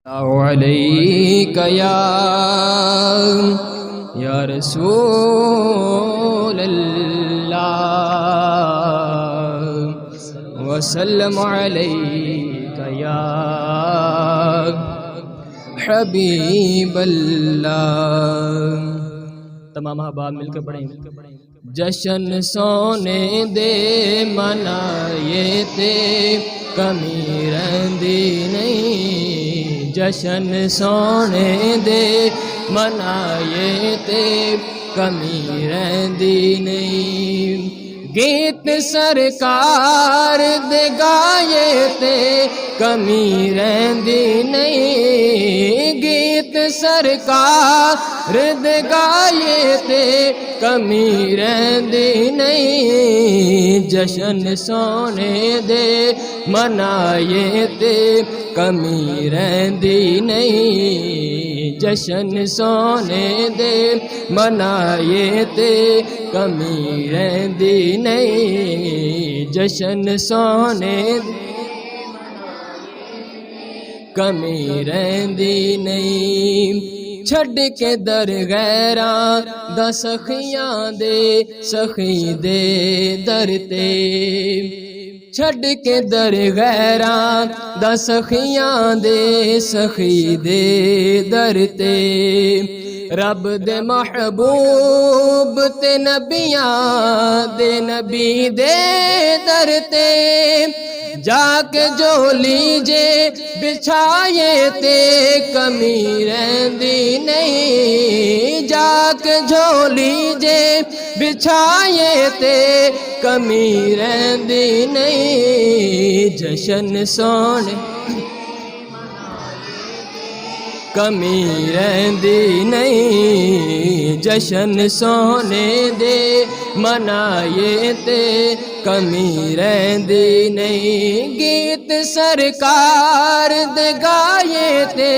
अलैका या रसूल अल्लाह वसल्लम अलैका या हबीब अल्लाह। तमाम अहबाब मिलकर पढ़ें। जश्न सोने दे मनाए ते कमी रंदी नहीं, जश्न सोने दे मनाए ते कमी रंदी नहीं। गीत सरकार दे गाए ते कमी रंदी नहीं, गीत सरकार दे गाए ते कमी रंदी नहीं। जश्न सोने दे मनाए ते कमी रंदी नहीं, जश्न सोने दे मनाए ते कमी रंदी नहीं, जश्न सोने कमी रंदी नहीं। छड़ के दर गैरा दा सखियां दे सखी दे दर ते, छड़ के दर गैरा दा सखियां दे सखी दे दर ते। रब दे महबूब ते नबियां दे नबी दे दर ते, जाके जो लीजे बिछाए ते कमी रंदी नहीं, जाके जो लीजे बिछाए ते कमी रंदी नहीं। जश्न सोने कमी रंदी नहीं, जश्न सोने दे मनाए ते कमी रंदी नहीं। गीत सरकार दे गाए ते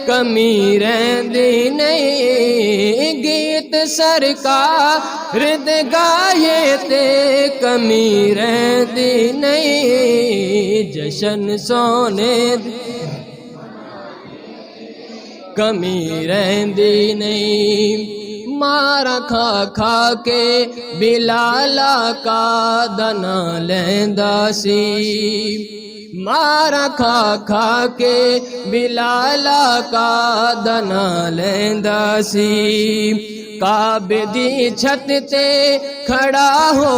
कमी रंदी नहीं, गीत सरकार दे गाए ते कमी रंदी नहीं। जश्न सोने दे कमी रंदी नहीं। मारा खा खा के बिलाला का दना लैंदा सी, मारा खा खा के बिलाला का दना लैंदा सी। काबे दी छत ते खड़ा हो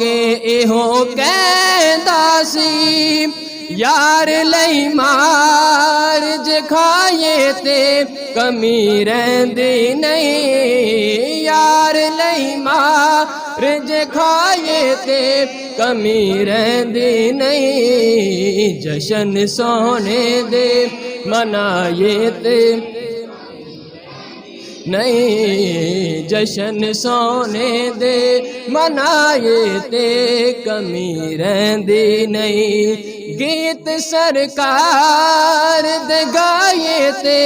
के एहो कहंदा सी, यार लई मार जे खाए ते कमी रंदी नहीं, यार लई मार जे खाए ते कमी रंदी नहीं। जश्न सोने दे मनाए ते नहीं, जश्न सोने दे मनाए ते कमी रंदी नहीं। गीत सरकार दे गाए ते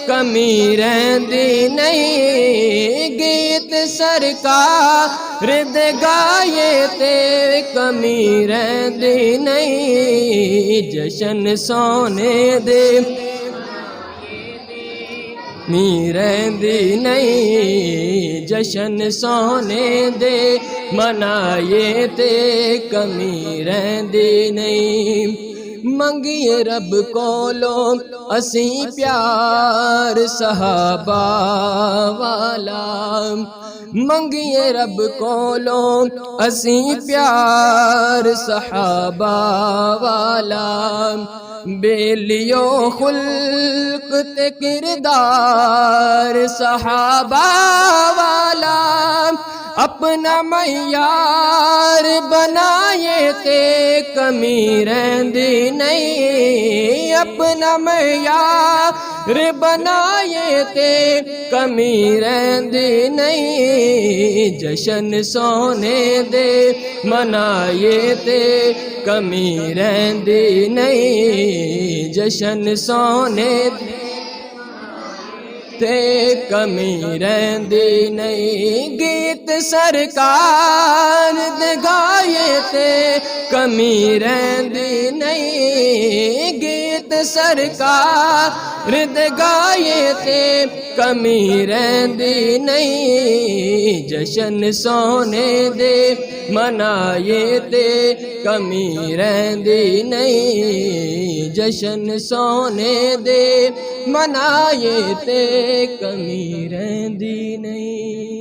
कमी रंदी नहीं, गीत सरकार दे गाए ते कमी रंदी नहीं। जश्न सोने दे कमी रंदी नहीं, जश्न सोने दे मनाए ते कमी रंदी नहीं। मंगिए रब कोलो असी प्यार सहाबा वाला, मंगिए रब कोलो असी प्यार सहाबा वाला। बेलियो खुल्क ते किरदार सहाबा वाला, अपना मैयार बनाए ते कमी रंदी नहीं, अपना मैयार बनाए ते कमी रंदी नहीं। जश्न सोने दे मनाए ते कमी रंदी नहीं, जश्न सोने ते कमी रंदी नहीं। गीत सरकार दे गाए ते कमी रंदी नहीं, गीत सरकार दे गाए ते कमी रहिंदी नहीं। जशन सोने दे मनाए ते कमी रहिंदी नहीं। जशन सोने दे मनाए ते कमी रहिंदी नहीं।